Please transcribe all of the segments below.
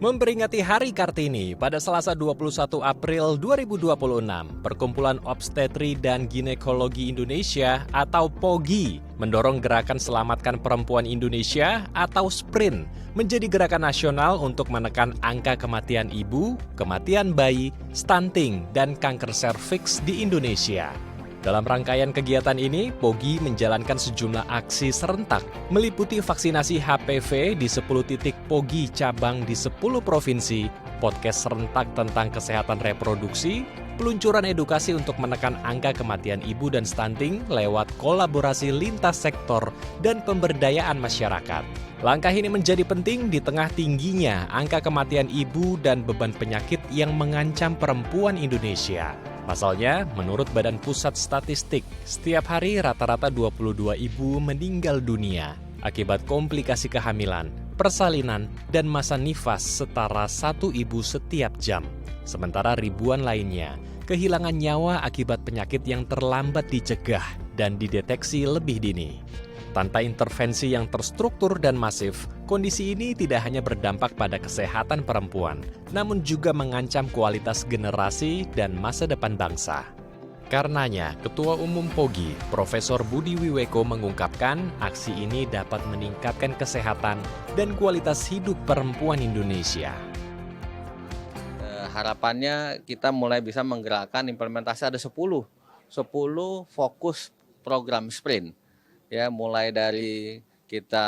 Memperingati Hari Kartini pada Selasa 21 April 2026, Perkumpulan Obstetri dan Ginekologi Indonesia atau POGI mendorong gerakan Selamatkan Perempuan Indonesia atau SPRINT menjadi gerakan nasional untuk menekan angka kematian ibu, kematian bayi, stunting, dan kanker serviks di Indonesia. Dalam rangkaian kegiatan ini, POGI menjalankan sejumlah aksi serentak, meliputi vaksinasi HPV di 10 titik POGI cabang di 10 provinsi, podcast serentak tentang kesehatan reproduksi, peluncuran edukasi untuk menekan angka kematian ibu dan stunting lewat kolaborasi lintas sektor dan pemberdayaan masyarakat. Langkah ini menjadi penting di tengah tingginya angka kematian ibu dan beban penyakit yang mengancam perempuan Indonesia. Pasalnya, menurut Badan Pusat Statistik, setiap hari rata-rata 22 ibu meninggal dunia akibat komplikasi kehamilan, persalinan, dan masa nifas setara 1 ibu setiap jam. Sementara ribuan lainnya kehilangan nyawa akibat penyakit yang terlambat dicegah dan dideteksi lebih dini. Tanpa intervensi yang terstruktur dan masif, kondisi ini tidak hanya berdampak pada kesehatan perempuan, namun juga mengancam kualitas generasi dan masa depan bangsa. Karenanya, Ketua Umum POGI, Profesor Budi Wiweko mengungkapkan aksi ini dapat meningkatkan kesehatan dan kualitas hidup perempuan Indonesia. Harapannya kita mulai bisa menggerakkan implementasi ada 10 fokus program SPRINT. Ya, mulai dari kita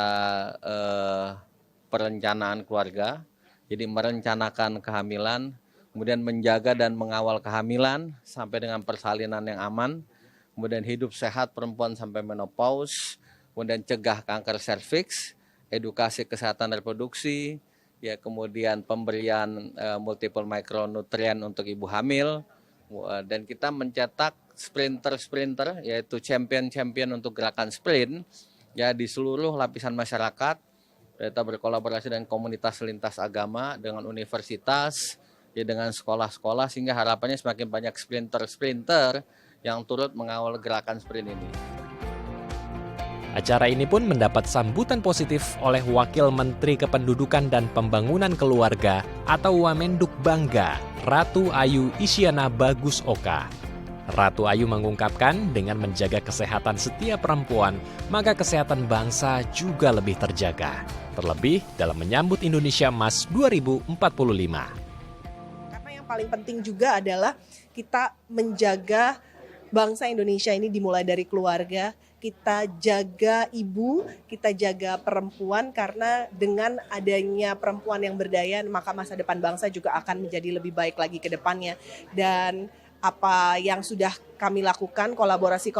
perencanaan keluarga, jadi merencanakan kehamilan, kemudian menjaga dan mengawal kehamilan sampai dengan persalinan yang aman, kemudian hidup sehat perempuan sampai menopause, kemudian cegah kanker serviks, edukasi kesehatan reproduksi, ya kemudian pemberian multiple micronutrien untuk ibu hamil, dan kita mencetak sprinter yaitu champion untuk gerakan sprint ya di seluruh lapisan masyarakat. Kita berkolaborasi dengan komunitas lintas agama, dengan universitas, ya dengan sekolah-sekolah, sehingga harapannya semakin banyak sprinter yang turut mengawal gerakan sprint ini. Acara ini pun mendapat sambutan positif oleh Wakil Menteri Kependudukan dan Pembangunan Keluarga atau Wamenduk Bangga, Ratu Ayu Isyana Bagus Oka. Ratu Ayu mengungkapkan dengan menjaga kesehatan setiap perempuan, maka kesehatan bangsa juga lebih terjaga. Terlebih dalam menyambut Indonesia Emas 2045. Karena yang paling penting juga adalah kita menjaga bangsa Indonesia ini dimulai dari keluarga. Kita jaga ibu, kita jaga perempuan, karena dengan adanya perempuan yang berdaya, maka masa depan bangsa juga akan menjadi lebih baik lagi ke depannya. Dan apa yang sudah kami lakukan, kolaborasi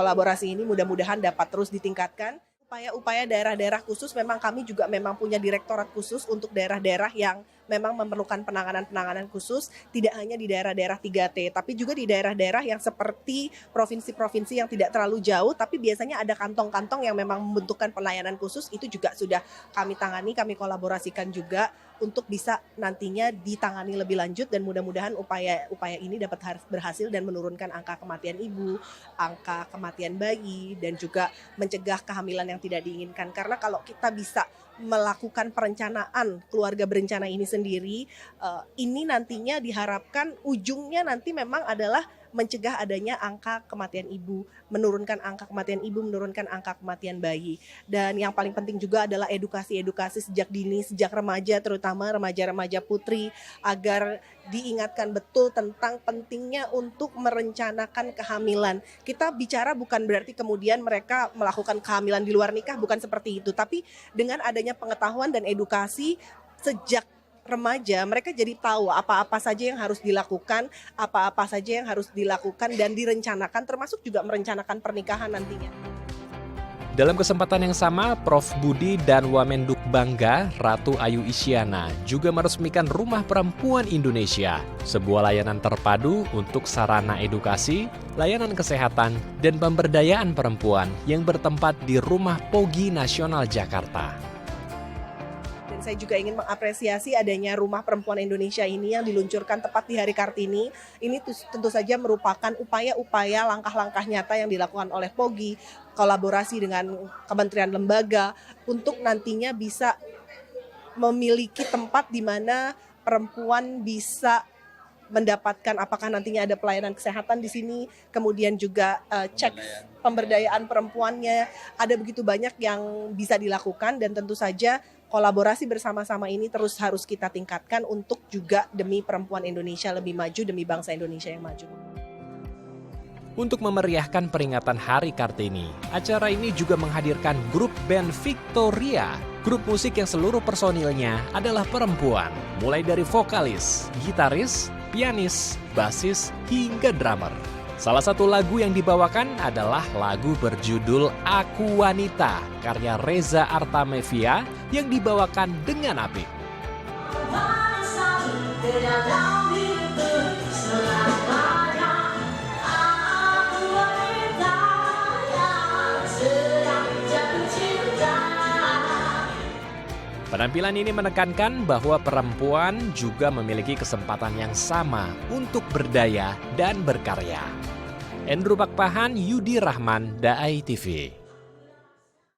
ini mudah-mudahan dapat terus ditingkatkan. Upaya-upaya daerah-daerah khusus, memang kami juga punya direktorat khusus untuk daerah-daerah yang memang memerlukan penanganan khusus, tidak hanya di daerah-daerah 3T, tapi juga di daerah-daerah yang seperti provinsi-provinsi yang tidak terlalu jauh, tapi biasanya ada kantong-kantong yang memang membutuhkan pelayanan khusus, itu juga sudah kami tangani, kami kolaborasikan juga untuk bisa nantinya ditangani lebih lanjut, dan mudah-mudahan upaya ini dapat berhasil dan menurunkan angka kematian ibu, angka kematian bayi, dan juga mencegah kehamilan yang tidak diinginkan. Karena kalau kita bisa melakukan perencanaan keluarga berencana ini sendiri, ini nantinya diharapkan ujungnya nanti memang adalah mencegah adanya angka kematian ibu, menurunkan angka kematian ibu, menurunkan angka kematian bayi. Dan yang paling penting juga adalah edukasi sejak dini, sejak remaja, terutama remaja-remaja putri, agar diingatkan betul tentang pentingnya untuk merencanakan kehamilan. Kita bicara bukan berarti kemudian mereka melakukan kehamilan di luar nikah, bukan seperti itu. Tapi dengan adanya pengetahuan dan edukasi sejak remaja, mereka jadi tahu apa-apa saja yang harus dilakukan, dan direncanakan, termasuk juga merencanakan pernikahan nantinya. Dalam kesempatan yang sama, Prof. Budi dan Wamenduk Bangga, Ratu Ayu Isyana, juga meresmikan Rumah Perempuan Indonesia, sebuah layanan terpadu untuk sarana edukasi, layanan kesehatan, dan pemberdayaan perempuan yang bertempat di Rumah POGI Nasional Jakarta. Dan saya juga ingin mengapresiasi adanya Rumah Perempuan Indonesia ini yang diluncurkan tepat di Hari Kartini. Ini tentu saja merupakan upaya-upaya langkah-langkah nyata yang dilakukan oleh POGI, kolaborasi dengan kementerian lembaga untuk nantinya bisa memiliki tempat di mana perempuan bisa mendapatkan apakah nantinya ada pelayanan kesehatan di sini, kemudian juga cek pemberdayaan perempuannya, ada begitu banyak yang bisa dilakukan dan tentu saja kolaborasi bersama-sama ini terus harus kita tingkatkan untuk juga demi perempuan Indonesia lebih maju, demi bangsa Indonesia yang maju. Untuk memeriahkan peringatan Hari Kartini, acara ini juga menghadirkan grup band Victoria, grup musik yang seluruh personilnya adalah perempuan, mulai dari vokalis, gitaris, pianis, basis, hingga drummer. Salah satu lagu yang dibawakan adalah lagu berjudul Aku Wanita, karya Reza Artamevia yang dibawakan dengan apik. Penampilan ini menekankan bahwa perempuan juga memiliki kesempatan yang sama untuk berdaya dan berkarya. Endru Bakpahan, Yudi Rahman, Daai TV.